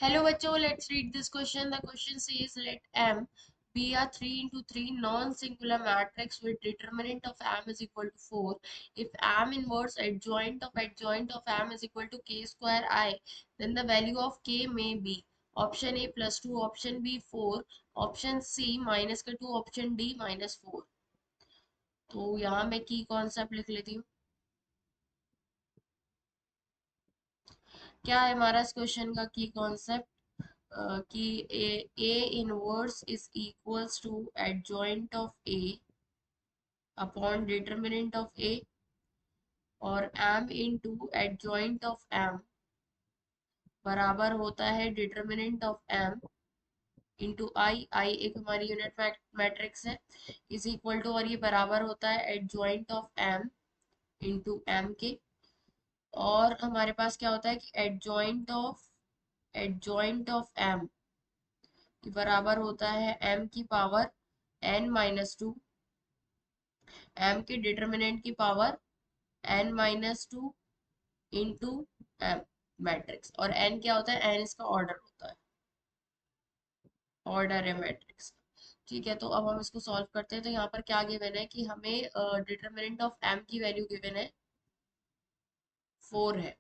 Hello बच्चों, let's read this question. The question says let M be a 3 into 3 non-singular matrix with determinant of M is equal to 4. If M inverse adjoint of M is equal to K square I, then the value of K may be option A plus 2, option B 4, option C minus का 2, option D minus 4. तो यहाँ मैं की concept लिख लेती हूँ. क्या है हमारा इस क्वेश्चन का की कॉन्सेप्ट? कि A inverse is equals to adjoint of A upon determinant of A और M into adjoint of M बराबर होता है determinant of M into I. I एक हमारी यूनिट मैट्रिक्स है. इज इक्वल टू और ये बराबर होता है adjoint of M into M के. और हमारे पास क्या होता है कि एडजॉइंट ऑफ एम बराबर होता है m की पावर n-2 m के डिटर्मिनेंट की power n-2 into m matrix. और n क्या होता है? n इसका ऑर्डर होता है, ऑर्डर है मैट्रिक्स. ठीक है, तो अब हम इसको सॉल्व करते हैं. तो यहाँ पर क्या गिवन है कि हमें डिटर्मिनेंट ऑफ m की वैल्यू गिवन है 4 है.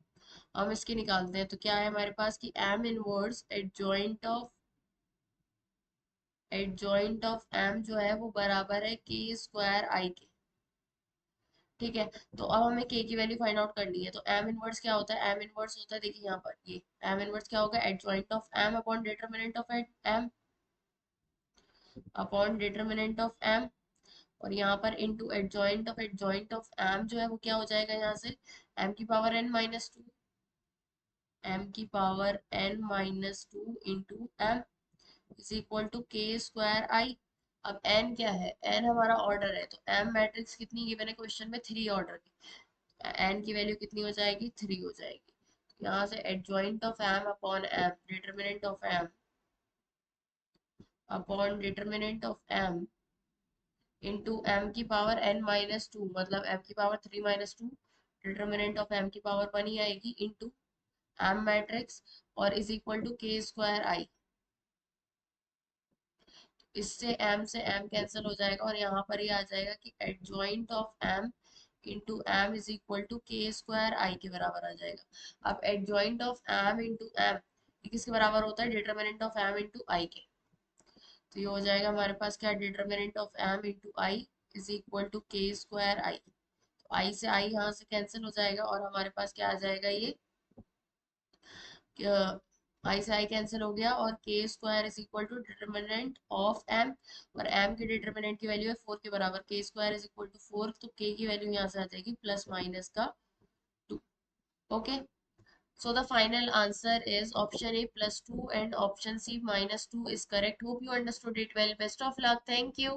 हम इसकी निकालते हैं. तो क्या है हमारे पास कि m inverse adjoint of m जो है वो बराबर है k स्क्वायर i के. ठीक है, तो अब हमें k की वैल्यू फाइंड आउट करनी है. तो m इनवर्स क्या होता है? m इनवर्स होता है, देखिए यहाँ पर ये m इनवर्स क्या होगा? Adjoint of m upon determinant of m upon determinant of m. और यहाँ पर इनटू एडजॉइंट ऑफ m जो है वो क्या हो जाएगा यहाँ से? m की पावर n-2, m की power n-2 into m is equal to k square i. अब n क्या है? n हमारा ऑर्डर है. तो m मैट्रिक्स कितनी गिवन है क्वेश्चन में? 3 ऑर्डर की. एन की वैल्यू कितनी हो जाएगी? 3 हो जाएगी. यहाँ से adjoint of M upon M determinant of M upon determinant of M into M की पावर n-2 मतलब एम की पावर 3-2 डिटरमिनेंट ऑफ एम की पावर 1 ही आएगी इंटू एम मैट्रिक्स और is equal to K square I. इससे m से m cancel हो जाएगा और यहाँ पर ये आ जाएगा कि adjoint of m into M is equal to K square I के बराबर आ जाएगा. अब adjoint of m into M किसके बराबर होता है? Determinant of m into I के. तो ये हो जाएगा हमारे पास क्या? Determinant of m into I is equal to K square I. तो आई से आई यहाँ से कैंसिल हो जाएगा और हमारे पास क्या आ जाएगा? ये आई से आई कैंसिल हो गया और K square is equal to determinant of M. और एम के डिटर्मिनेंट की वैल्यू है 4 के बराबर. के स्क्वायर इज इक्वल टू 4, तो के की वैल्यू यहाँ से आ जाएगी प्लस माइनस का 2. Okay, so the final answer is option A plus 2 and option C minus 2 is correct. Hope you understood it well. Best of luck. Thank you.